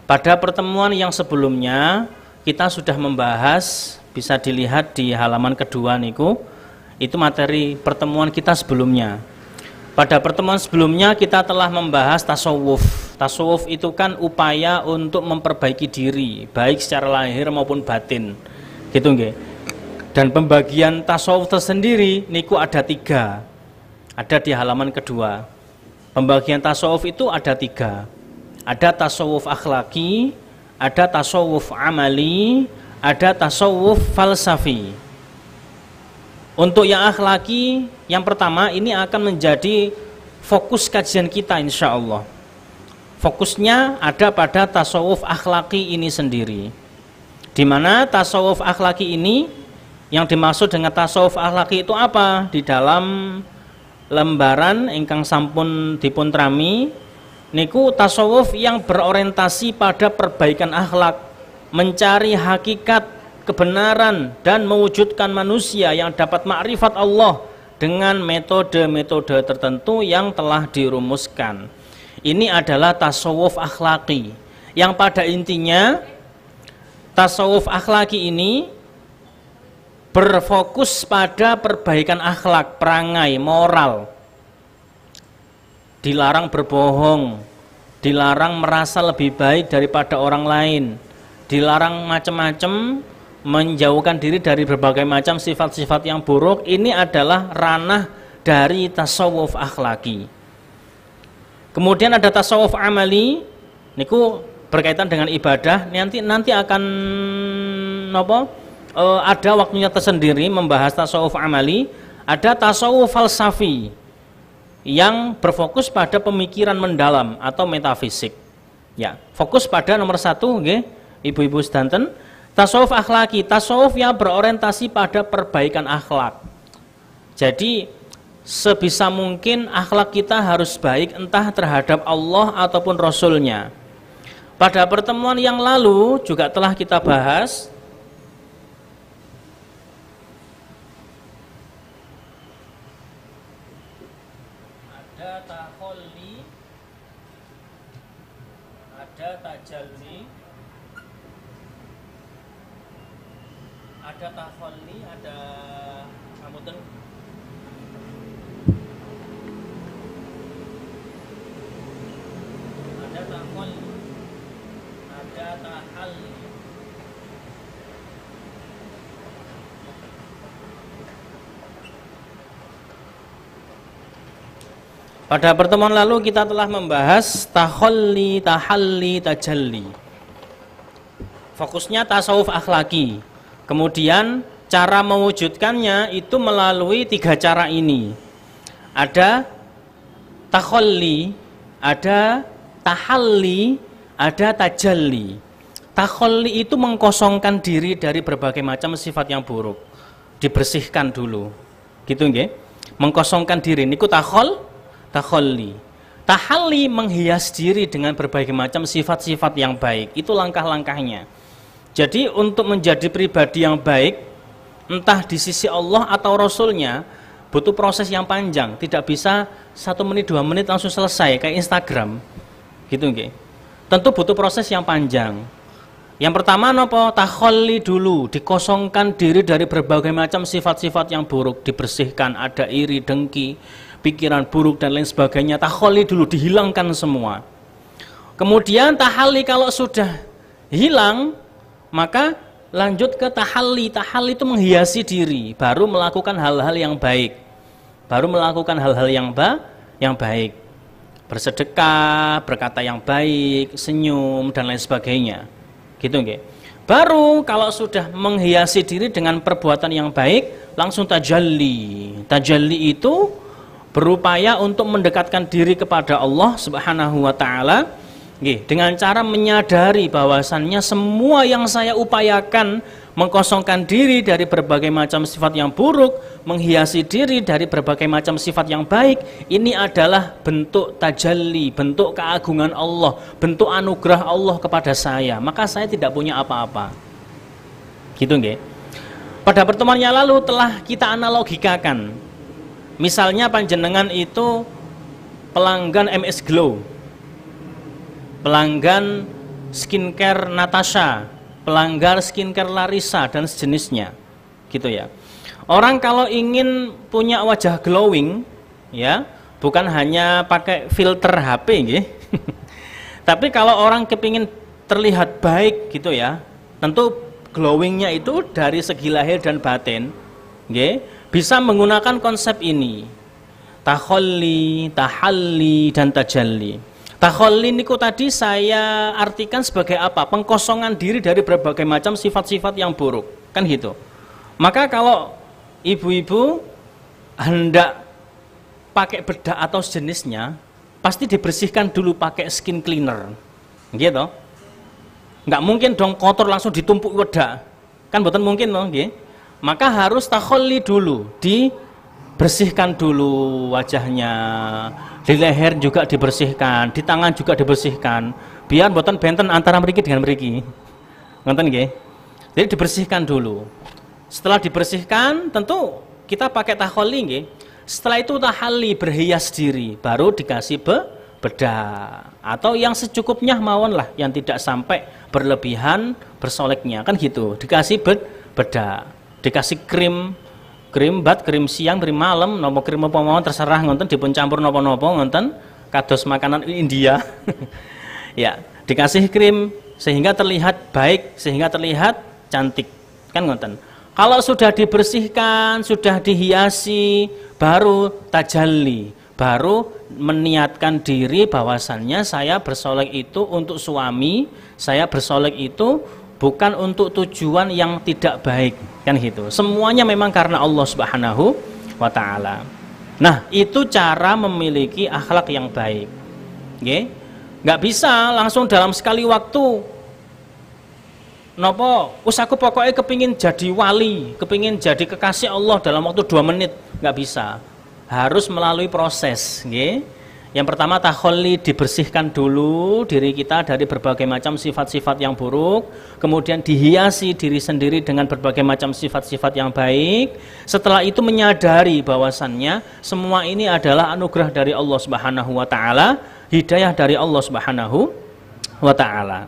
Pada pertemuan yang sebelumnya kita sudah membahas, bisa dilihat di halaman kedua niku, itu materi pertemuan kita sebelumnya. Pada pertemuan sebelumnya kita telah membahas tasawuf. Tasawuf itu kan upaya untuk memperbaiki diri, baik secara lahir maupun batin. Gitu nggih. Dan pembagian tasawuf tersendiri niku ada 3. Ada di halaman kedua. Pembagian tasawuf itu ada 3. Ada tasawuf akhlaki, ada tasawuf amali, ada tasawuf falsafi. Untuk yang akhlaki, yang pertama ini akan menjadi fokus kajian kita insya Allah. Fokusnya ada pada tasawuf akhlaki ini sendiri. Di mana tasawuf akhlaki ini, yang dimaksud dengan tasawuf akhlaki itu apa? Di dalam lembaran ingkang sampun dipuntrami niku tasawuf yang berorientasi pada perbaikan akhlak, mencari hakikat kebenaran dan mewujudkan manusia yang dapat makrifat Allah dengan metode-metode tertentu yang telah dirumuskan. Ini adalah tasawuf akhlaki, yang pada intinya tasawuf akhlaki ini berfokus pada perbaikan akhlak, perangai, moral. Dilarang berbohong, dilarang merasa lebih baik daripada orang lain, dilarang macam-macam, menjauhkan diri dari berbagai macam sifat-sifat yang buruk. Ini adalah ranah dari tasawuf akhlaki. Kemudian ada tasawuf amali, niku berkaitan dengan ibadah. Nanti akan ada waktunya tersendiri membahas tasawuf amali. Ada tasawuf falsafi yang berfokus pada pemikiran mendalam atau metafisik. Ya, fokus pada nomor 1, nggih, ibu-ibu sedanten, tasawuf akhlaki, tasawuf yang berorientasi pada perbaikan akhlak. Jadi sebisa mungkin akhlak kita harus baik, entah terhadap Allah ataupun Rasulnya. Pada pertemuan yang lalu juga telah kita bahas ada takholli, ada tajalli, ada takholli, ada ngapunten, ada takholli, ada tahalli. Pada pertemuan lalu kita telah membahas takholli, tahalli, tajalli. Fokusnya tasawuf akhlaki. Kemudian cara mewujudkannya itu melalui 3 cara ini. Ada takholli, ada tahalli, ada tajalli. Takholli itu mengkosongkan diri dari berbagai macam sifat yang buruk. Dibersihkan dulu. Gitu nggih? Mengkosongkan diri niku takholli. Tahalli menghias diri dengan berbagai macam sifat-sifat yang baik. Itu langkah-langkahnya. Jadi untuk menjadi pribadi yang baik, entah di sisi Allah atau Rasulnya, butuh proses yang panjang. Tidak bisa 1 menit 2 menit langsung selesai kayak Instagram. Gitu nggih. Tentu butuh proses yang panjang. Yang pertama napa? Takholli dulu, dikosongkan diri dari berbagai macam sifat-sifat yang buruk, dibersihkan, ada iri, dengki, pikiran buruk dan lain sebagainya. Takholli dulu, dihilangkan semua. Kemudian tahalli, kalau sudah hilang, maka lanjut ke tahalli. Tahalli itu menghiasi diri, baru melakukan hal-hal yang baik. Baru melakukan hal-hal yang baik. Bersedekah, berkata yang baik, senyum dan lain sebagainya. Gitu nggih. Baru kalau sudah menghiasi diri dengan perbuatan yang baik, langsung tajalli. Tajalli itu berupaya untuk mendekatkan diri kepada Allah Subhanahu wa taala dengan cara menyadari bahwasannya semua yang saya upayakan, mengkosongkan diri dari berbagai macam sifat yang buruk, menghiasi diri dari berbagai macam sifat yang baik, ini adalah bentuk tajalli, bentuk keagungan Allah, bentuk anugerah Allah kepada saya. Maka saya tidak punya apa-apa. Gitu nggih. Pada pertemuan yang lalu telah kita analogikakan. Misalnya panjenengan itu pelanggan MS Glow, pelanggan skincare Natasha, pelanggar skincare Larissa dan sejenisnya, gitu ya. Orang kalau ingin punya wajah glowing, ya, bukan hanya pakai filter HP, gitu. Tapi kalau orang kepingin terlihat baik, gitu ya, tentu glowingnya itu dari segi lahir dan batin, gitu, bisa menggunakan konsep ini, takholli, tahalli, dan tajalli. Takholli niku tadi saya artikan sebagai apa? Pengkosongan diri dari berbagai macam sifat-sifat yang buruk, kan gitu. Maka kalau ibu-ibu hendak pakai bedak atau sejenisnya, pasti dibersihkan dulu pakai skin cleaner, gitu. Nggak mungkin dong kotor langsung ditumpuk bedak, kan bukan mungkin dong, gitu. Maka harus takholli dulu, dibersihkan dulu wajahnya, di leher juga dibersihkan, di tangan juga dibersihkan, biar buatan benten antara mriki dengan mriki, ngerti nggih? Jadi dibersihkan dulu. Setelah dibersihkan, tentu kita pakai takholli nggih. Setelah itu tahalli, berhias diri, baru dikasih bedak atau yang secukupnya mawon lah, yang tidak sampai berlebihan bersoleknya, kan gitu. Dikasih bedak, dikasih krim bat, krim siang, krim malam, nopo krim apa mawon terserah ngonten, dipun campur nopo-nopo ngonten, kados makanan India. Ya, dikasih krim sehingga terlihat baik, sehingga terlihat cantik, kan ngonten. Kalau sudah dibersihkan, sudah dihiasi, baru tajalli, baru meniatkan diri bahwasannya saya bersolek itu untuk suami, saya bersolek itu bukan untuk tujuan yang tidak baik, kan gitu. Semuanya memang karena Allah Subhanahu wa Ta'ala. Nah, itu cara memiliki akhlak yang baik. Nggih? Nggak bisa langsung dalam sekali waktu. Nopo, aku pokoknya kepingin jadi wali, kepingin jadi kekasih Allah dalam waktu 2 menit, nggak bisa. Harus melalui proses, nggih. Yang pertama takholli, dibersihkan dulu diri kita dari berbagai macam sifat-sifat yang buruk, kemudian dihiasi diri sendiri dengan berbagai macam sifat-sifat yang baik. Setelah itu menyadari bahwasannya semua ini adalah anugerah dari Allah Subhanahu wa Ta'ala, hidayah dari Allah Subhanahu wa Ta'ala.